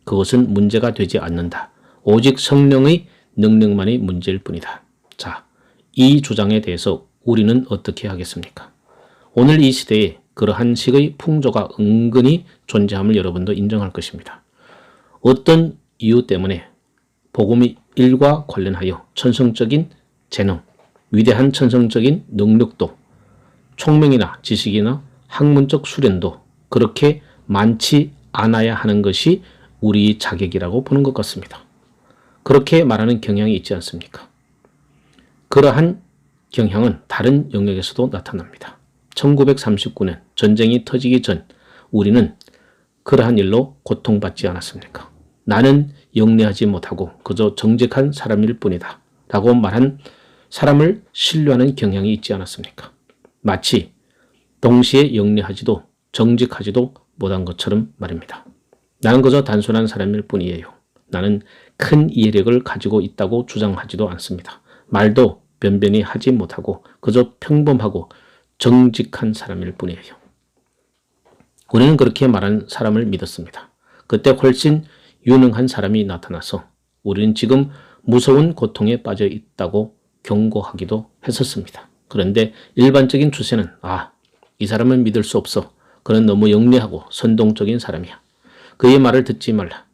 그것은 문제가 되지 않는다. 오직 성령의 능력만이 문제일 뿐이다. 자, 이 주장에 대해서 우리는 어떻게 하겠습니까? 오늘 이 시대에 그러한 식의 풍조가 은근히 존재함을 여러분도 인정할 것입니다. 어떤 이유 때문에 복음의 일과 관련하여 천성적인 재능, 위대한 천성적인 능력도, 총명이나 지식이나 학문적 수련도 그렇게 많지 않아야 하는 것이 우리 자격이라고 보는 것 같습니다. 그렇게 말하는 경향이 있지 않습니까? 그러한 경향은 다른 영역에서도 나타납니다. 1939년 전쟁이 터지기 전 우리는 그러한 일로 고통받지 않았습니까? 나는 영리하지 못하고 그저 정직한 사람일 뿐이다 라고 말한 사람을 신뢰하는 경향이 있지 않았습니까? 마치 동시에 영리하지도 정직하지도 못한 것처럼 말입니다. 나는 그저 단순한 사람일 뿐이에요. 나는 큰 이해력을 가지고 있다고 주장하지도 않습니다. 말도 변변히 하지 못하고 그저 평범하고 정직한 사람일 뿐이에요. 우리는 그렇게 말한 사람을 믿었습니다. 그때 훨씬 유능한 사람이 나타나서 우리는 지금 무서운 고통에 빠져 있다고 경고하기도 했었습니다. 그런데 일반적인 추세는 이 사람은 믿을 수 없어. 그는 너무 영리하고 선동적인 사람이야. 그의 말을 듣지 말라.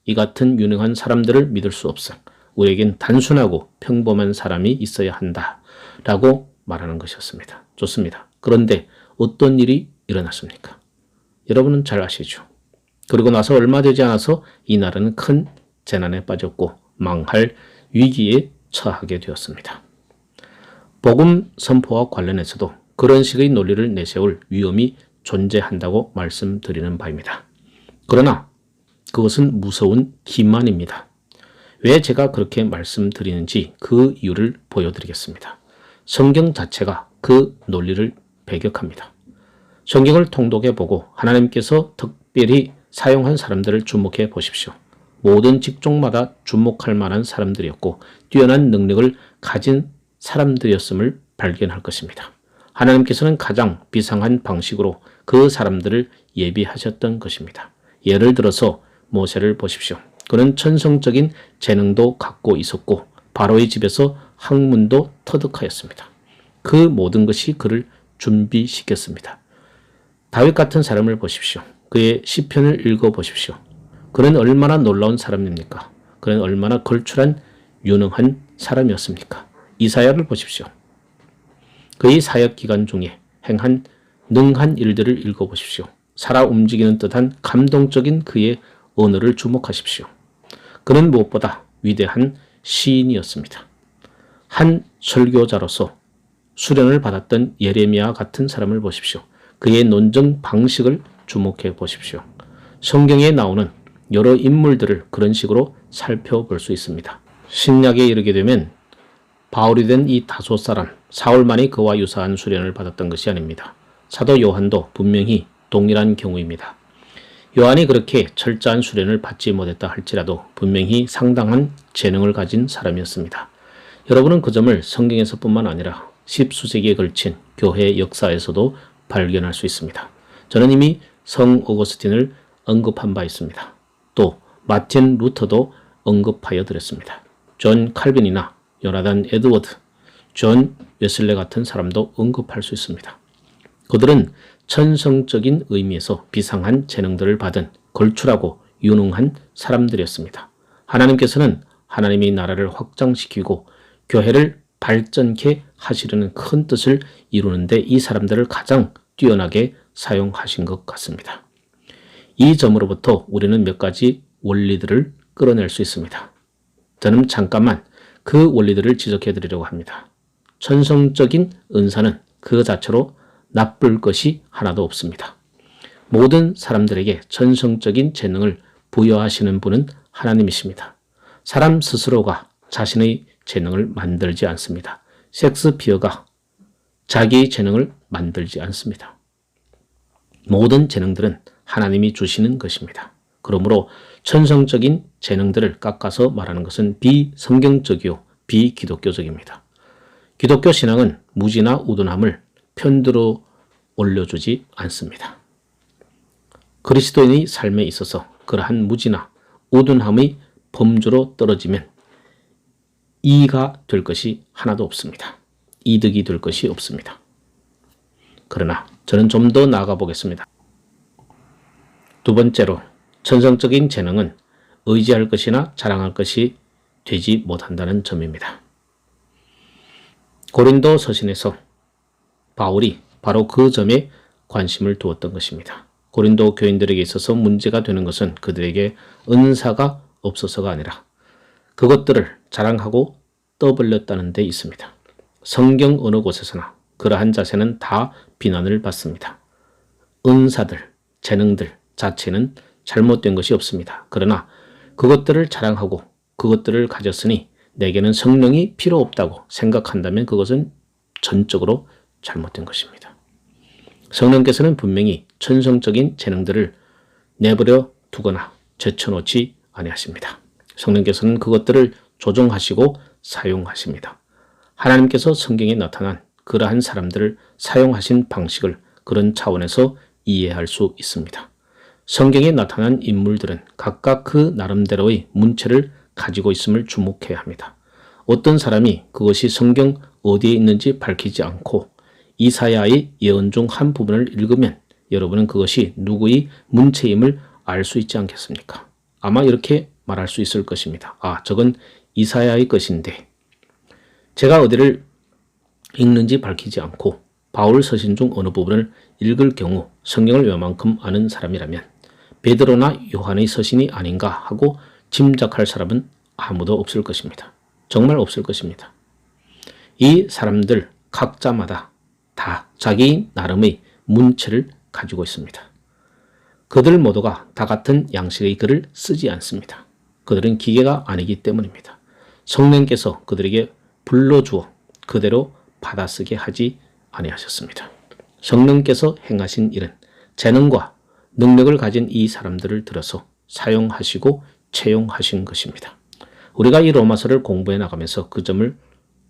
이 같은 유능한 사람들을 믿을 수 없어. 우리에겐 단순하고 평범한 사람이 있어야 한다 라고 말하는 것이었습니다. 좋습니다. 그런데 어떤 일이 일어났습니까? 여러분은 잘 아시죠? 그리고 나서 얼마 되지 않아서 이 나라는 큰 재난에 빠졌고 망할 위기에 처하게 되었습니다. 복음 선포와 관련해서도 그런 식의 논리를 내세울 위험이 존재한다고 말씀드리는 바입니다. 그러나 그것은 무서운 기만입니다. 왜 제가 그렇게 말씀드리는지 그 이유를 보여드리겠습니다. 성경 자체가 그 논리를 배격합니다. 성경을 통독해 보고 하나님께서 특별히 사용한 사람들을 주목해 보십시오. 모든 직종마다 주목할 만한 사람들이었고 뛰어난 능력을 가진 사람들이었음을 발견할 것입니다. 하나님께서는 가장 비상한 방식으로 그 사람들을 예비하셨던 것입니다. 예를 들어서 모세를 보십시오. 그는 천성적인 재능도 갖고 있었고 바로의 집에서 학문도 터득하였습니다. 그 모든 것이 그를 준비시켰습니다. 다윗 같은 사람을 보십시오. 그의 시편을 읽어보십시오. 그는 얼마나 놀라운 사람입니까? 그는 얼마나 걸출한 유능한 사람이었습니까? 이사야를 보십시오. 그의 사역 기간 중에 행한 능한 일들을 읽어보십시오. 살아 움직이는 듯한 감동적인 그의 언어를 주목하십시오. 그는 무엇보다 위대한 시인이었습니다. 한 설교자로서 수련을 받았던 예레미야 같은 사람을 보십시오. 그의 논증 방식을 주목해 보십시오. 성경에 나오는 여러 인물들을 그런 식으로 살펴볼 수 있습니다. 신약에 이르게 되면 바울이 된 이 다소 사람 사울만이 그와 유사한 수련을 받았던 것이 아닙니다. 사도 요한도 분명히 동일한 경우입니다. 요한이 그렇게 철저한 수련을 받지 못했다 할지라도 분명히 상당한 재능을 가진 사람이었습니다. 여러분은 그 점을 성경에서뿐만 아니라 십수세기에 걸친 교회 역사에서도 발견할 수 있습니다. 저는 이미 성 오거스틴을 언급한 바 있습니다. 또 마틴 루터도 언급하여 드렸습니다. 존 칼빈이나 요나단 에드워드, 존 웨슬레 같은 사람도 언급할 수 있습니다. 그들은 천성적인 의미에서 비상한 재능들을 받은 걸출하고 유능한 사람들이었습니다. 하나님께서는 하나님의 나라를 확장시키고 교회를 발전케 하시려는 큰 뜻을 이루는데 이 사람들을 가장 뛰어나게 사용하신 것 같습니다. 이 점으로부터 우리는 몇 가지 원리들을 끌어낼 수 있습니다. 저는 잠깐만 그 원리들을 지적해 드리려고 합니다. 천성적인 은사는 그 자체로 나쁠 것이 하나도 없습니다. 모든 사람들에게 천성적인 재능을 부여하시는 분은 하나님이십니다. 사람 스스로가 자신의 재능을 만들지 않습니다. 셰익스피어가 자기의 재능을 만들지 않습니다. 모든 재능들은 하나님이 주시는 것입니다. 그러므로 천성적인 재능들을 깎아서 말하는 것은 비성경적이요 비기독교적입니다. 기독교 신앙은 무지나 우둔함을 편들어 올려주지 않습니다. 그리스도인의 삶에 있어서 그러한 무지나 우둔함의 범주로 떨어지면 이의가 될 것이 하나도 없습니다. 이득이 될 것이 없습니다. 그러나 저는 좀 더 나아가 보겠습니다. 두 번째로 천성적인 재능은 의지할 것이나 자랑할 것이 되지 못한다는 점입니다. 고린도 서신에서 바울이 바로 그 점에 관심을 두었던 것입니다. 고린도 교인들에게 있어서 문제가 되는 것은 그들에게 은사가 없어서가 아니라 그것들을 자랑하고 떠벌렸다는 데 있습니다. 성경 어느 곳에서나 그러한 자세는 다 비난을 받습니다. 은사들, 재능들 자체는 잘못된 것이 없습니다. 그러나 그것들을 자랑하고 그것들을 가졌으니 내게는 성령이 필요 없다고 생각한다면 그것은 전적으로 잘못된 것입니다. 성령께서는 분명히 천성적인 재능들을 내버려 두거나 제쳐놓지 아니하십니다. 성령께서는 그것들을 조종하시고 사용하십니다. 하나님께서 성경에 나타난 그러한 사람들을 사용하신 방식을 그런 차원에서 이해할 수 있습니다. 성경에 나타난 인물들은 각각 그 나름대로의 문체를 가지고 있음을 주목해야 합니다. 어떤 사람이 그것이 성경 어디에 있는지 밝히지 않고 이사야의 예언 중 한 부분을 읽으면 여러분은 그것이 누구의 문체임을 알 수 있지 않겠습니까? 아마 이렇게 말할 수 있을 것입니다. 아, 저건 이사야의 것인데 제가 어디를 읽는지 밝히지 않고 바울 서신 중 어느 부분을 읽을 경우 성경을 요만큼 아는 사람이라면 베드로나 요한의 서신이 아닌가 하고 짐작할 사람은 아무도 없을 것입니다. 정말 없을 것입니다. 이 사람들 각자마다 다 자기 나름의 문체를 가지고 있습니다. 그들 모두가 다 같은 양식의 글을 쓰지 않습니다. 그들은 기계가 아니기 때문입니다. 성령께서 그들에게 불러주어 그대로 받아쓰게 하지 아니하셨습니다. 성령께서 행하신 일은 재능과 능력을 가진 이 사람들을 들어서 사용하시고 채용하신 것입니다. 우리가 이 로마서를 공부해 나가면서 그 점을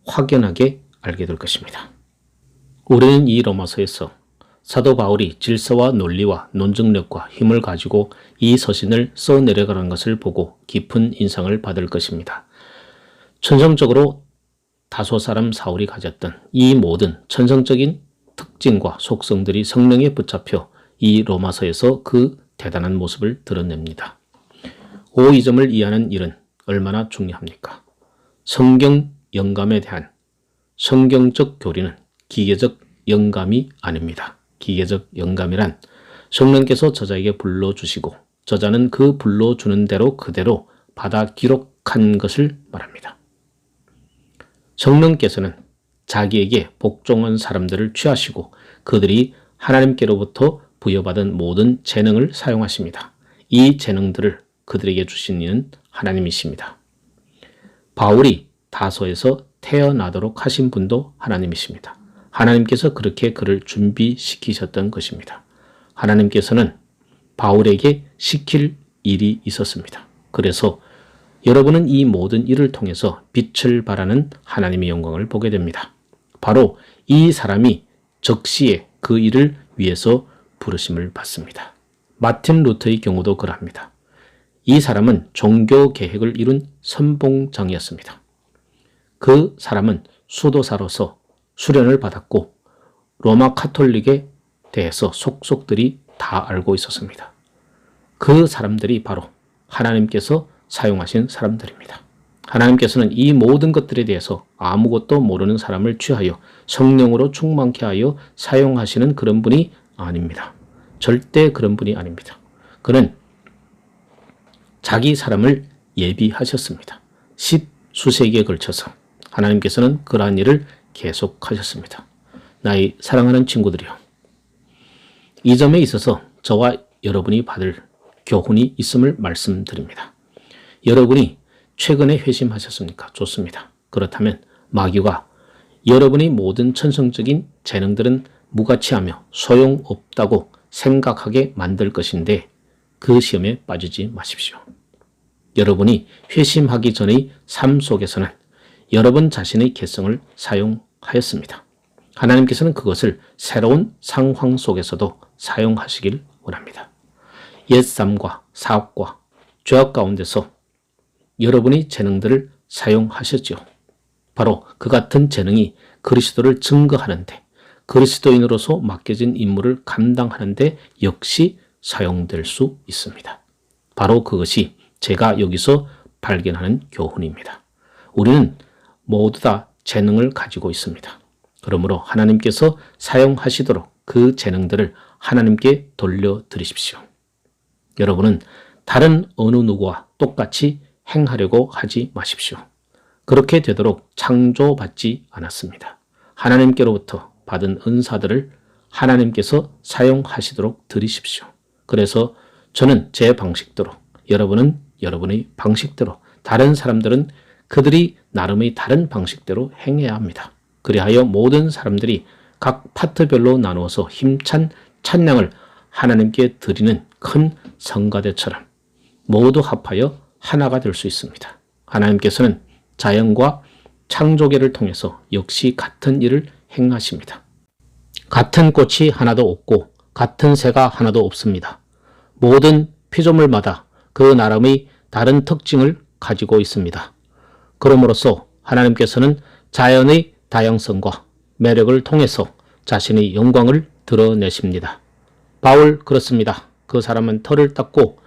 확연하게 알게 될 것입니다. 우리는 이 로마서에서 사도 바울이 질서와 논리와 논증력과 힘을 가지고 이 서신을 써내려가는 것을 보고 깊은 인상을 받을 것입니다. 천성적으로 다소 사람 사울이 가졌던 이 모든 천성적인 특징과 속성들이 성령에 붙잡혀 이 로마서에서 그 대단한 모습을 드러냅니다. 이 점을 이해하는 일은 얼마나 중요합니까? 성경 영감에 대한 성경적 교리는 기계적 영감이 아닙니다. 기계적 영감이란 성령께서 저자에게 불러주시고 저자는 그 불러주는 대로 그대로 받아 기록한 것을 말합니다. 성령께서는 자기에게 복종한 사람들을 취하시고 그들이 하나님께로부터 부여받은 모든 재능을 사용하십니다. 이 재능들을 그들에게 주신 이는 하나님이십니다. 바울이 다소에서 태어나도록 하신 분도 하나님이십니다. 하나님께서 그렇게 그를 준비시키셨던 것입니다. 하나님께서는 바울에게 시킬 일이 있었습니다. 그래서 여러분은 이 모든 일을 통해서 빛을 발하는 하나님의 영광을 보게 됩니다. 바로 이 사람이 적시에 그 일을 위해서 부르심을 받습니다. 마틴 루터의 경우도 그러합니다. 이 사람은 종교 계획을 이룬 선봉장이었습니다. 그 사람은 수도사로서 수련을 받았고 로마 카톨릭에 대해서 속속들이 다 알고 있었습니다. 그 사람들이 바로 하나님께서 사용하신 사람들입니다. 하나님께서는 이 모든 것들에 대해서 아무것도 모르는 사람을 취하여 성령으로 충만케 하여 사용하시는 그런 분이 아닙니다. 절대 그런 분이 아닙니다. 그는 자기 사람을 예비하셨습니다. 10수세기에 걸쳐서 하나님께서는 그러한 일을 계속하셨습니다. 나의 사랑하는 친구들이요. 이 점에 있어서 저와 여러분이 받을 교훈이 있음을 말씀드립니다. 여러분이 최근에 회심하셨습니까? 좋습니다. 그렇다면 마귀가 여러분의 모든 천성적인 재능들은 무가치하며 소용없다고 생각하게 만들 것인데 그 시험에 빠지지 마십시오. 여러분이 회심하기 전의 삶 속에서는 여러분 자신의 개성을 사용하였습니다. 하나님께서는 그것을 새로운 상황 속에서도 사용하시길 원합니다. 옛삶과 사업과 죄악 가운데서 여러분의 재능들을 사용하셨지요. 바로 그 같은 재능이 그리스도를 증거하는데 그리스도인으로서 맡겨진 임무를 감당하는데 역시 사용될 수 있습니다. 바로 그것이 제가 여기서 발견하는 교훈입니다. 우리는 모두 다 재능을 가지고 있습니다. 그러므로 하나님께서 사용하시도록 그 재능들을 하나님께 돌려드리십시오. 여러분은 다른 어느 누구와 똑같이 행하려고 하지 마십시오. 그렇게 되도록 창조받지 않았습니다. 하나님께로부터 받은 은사들을 하나님께서 사용하시도록 드리십시오. 그래서 저는 제 방식대로, 여러분은 여러분의 방식대로, 다른 사람들은 그들이 나름의 다른 방식대로 행해야 합니다. 그리하여 모든 사람들이 각 파트별로 나누어서 힘찬 찬양을 하나님께 드리는 큰 성가대처럼 모두 합하여 하나가 될 수 있습니다. 하나님께서는 자연과 창조계를 통해서 역시 같은 일을 행하십니다. 같은 꽃이 하나도 없고 같은 새가 하나도 없습니다. 모든 피조물마다 그 나름의 다른 특징을 가지고 있습니다. 그러므로써 하나님께서는 자연의 다양성과 매력을 통해서 자신의 영광을 드러내십니다. 바울 그렇습니다. 그 사람은 털을 닦고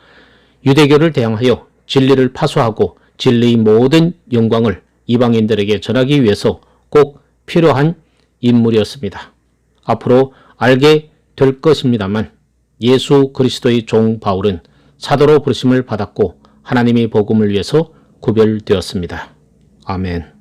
유대교를 대항하여 진리를 파수하고 진리의 모든 영광을 이방인들에게 전하기 위해서 꼭 필요한 인물이었습니다. 앞으로 알게 될 것입니다만 예수 그리스도의 종 바울은 사도로 부르심을 받았고 하나님의 복음을 위해서 구별되었습니다. 아멘.